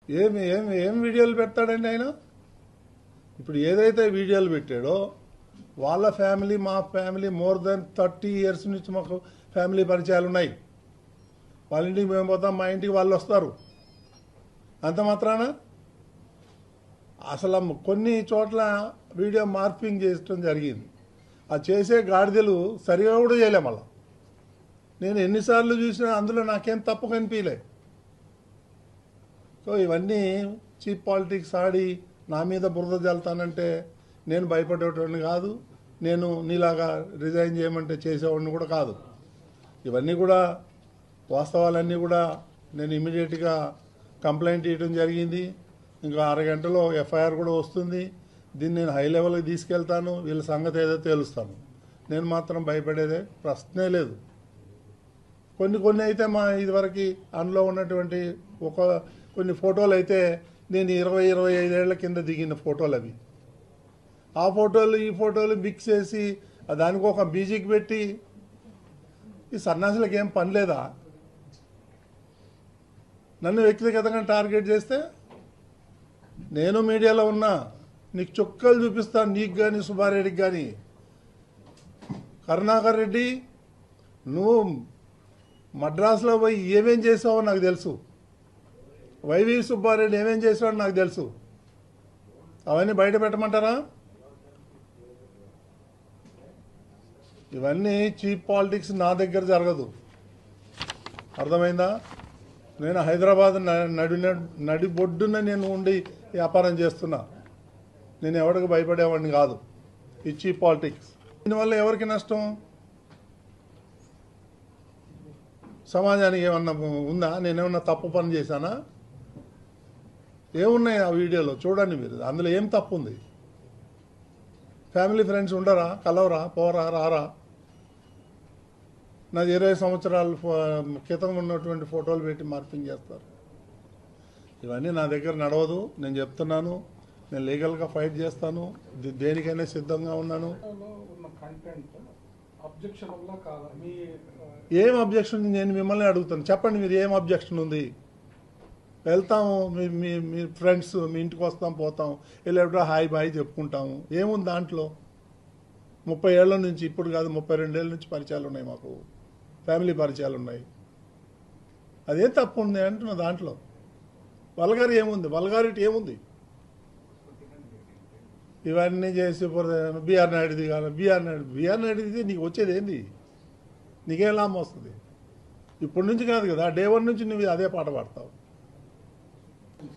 ఏమి ఏమి ఏం వీడియోలు పెడతాడండి ఆయన? ఇప్పుడు ఏదైతే వీడియోలు పెట్టాడో వాళ్ళ ఫ్యామిలీ మా ఫ్యామిలీ మోర్ దెన్ 30 years నుంచి మాకు ఫ్యామిలీ పరిచయాలు ఉన్నాయి. వాళ్ళ ఇంటికి మేము పోతాం, మా ఇంటికి వాళ్ళు వస్తారు. అంత మాత్రాన అసలు కొన్ని చోట్ల వీడియో మార్పింగ్ చేయడం జరిగింది. ఆ చేసే గాడిదలు సరిగా కూడా చేయలే. మళ్ళా నేను ఎన్నిసార్లు చూసినా అందులో నాకేం తప్పు కనిపించలే. సో ఇవన్నీ చీప్ పాలిటిక్స్ ఆడి నా మీద బురద జల్తానంటే నేను భయపడేటోడిని కాదు. నేను నీలాగా రిజైన్ చేయమంటే చేసేవాడిని కూడా కాదు. ఇవన్నీ కూడా వాస్తవాలన్నీ కూడా నేను ఇమీడియట్గా కంప్లైంట్ ఇవ్వడం జరిగింది. ఇంకా 6 గంటలో ఎఫ్ఐఆర్ కూడా వస్తుంది. దీన్ని నేను హై లెవెల్కి తీసుకెళ్తాను. వీళ్ళ సంగతి ఏదో తేలుస్తాను. నేను మాత్రం భయపడేదే ప్రశ్నే లేదు. కొన్ని అయితే మా ఇదివరకు అందులో ఉన్నటువంటి కొన్ని ఫోటోలు అయితే నేను 20-25 ఏళ్ల కింద దిగిన ఫోటోలు అవి. ఆ ఫోటోలు ఈ ఫోటోలు మిక్స్ చేసి దానికి ఒక మ్యూజిక్ పెట్టి ఈ సన్యాసులకు ఏం పని లేదా? నన్ను వ్యక్తిగతంగా టార్గెట్ చేస్తే నేను మీడియాలో ఉన్నా, నీకు చుక్కలు చూపిస్తాను. నీకు కానీ సుబ్బారెడ్డికి కానీ. కరుణాకర్ రెడ్డి నువ్వు మద్రాసులో పోయి ఏమేం చేసావో నాకు తెలుసు. వైవి సుబ్బారెడ్డి ఏమేం చేసావో నాకు తెలుసు. అవన్నీ బయట పెట్టమంటారా? ఇవన్నీ చీప్ పాలిటిక్స్ నా దగ్గర జరగదు. అర్థమైందా? నేను హైదరాబాద్ నడిబొడ్డున నేను ఉండి వ్యాపారం చేస్తున్నా. నేను ఎవరికి భయపడేవాడిని కాదు. ఈ చీప్ పాలిటిక్స్ దీనివల్ల ఎవరికి నష్టం? సమాజానికి ఏమన్నా ఉందా? నేనేమన్నా తప్పు పని చేశానా? ఏమున్నాయి ఆ వీడియోలో చూడండి మీరు. అందులో ఏం తప్పు ఉంది? ఫ్యామిలీ ఫ్రెండ్స్ ఉండరా? కలవరా? పోరా? రారా? నాది 20 సంవత్సరాల క్రితం ఉన్నటువంటి ఫోటోలు పెట్టి మార్పింగ్ చేస్తారు. ఇవన్నీ నా దగ్గర నడవదు. నేను చెప్తున్నాను. నేను లీగల్గా ఫైట్ చేస్తాను. దేనికైనా సిద్ధంగా ఉన్నాను. ఏం అబ్జెక్షన్? నేను మిమ్మల్ని అడుగుతాను. చెప్పండి మీరు ఏం అబ్జెక్షన్ ఉంది? వెళ్తాము, మీ ఫ్రెండ్స్ మీ ఇంటికి వస్తాం, పోతాం, వెళ్ళేటప్పుడు హాయ్ బాయ్ చెప్పుకుంటాము. ఏముంది దాంట్లో? 30 ఏళ్ల నుంచి, ఇప్పుడు కాదు 32 ఏళ్ళ నుంచి పరిచయాలు ఉన్నాయి. మాకు ఫ్యామిలీ పరిచయాలు ఉన్నాయి. అదే తప్పు ఉంది అంటున్నా. దాంట్లో వల్గారి ఏముంది? వల్గారిటీ ఏముంది? ఇవన్నీ చేసి బీఆర్ నాయుడుది కాదు. బీఆర్ నాయుడుది నీకు వచ్చేది ఏంది? నీకేం లాభం వస్తుంది? ఇప్పటి నుంచి కాదు కదా, డే 1 నుంచి నువ్వు అదే పాట పాడతావు.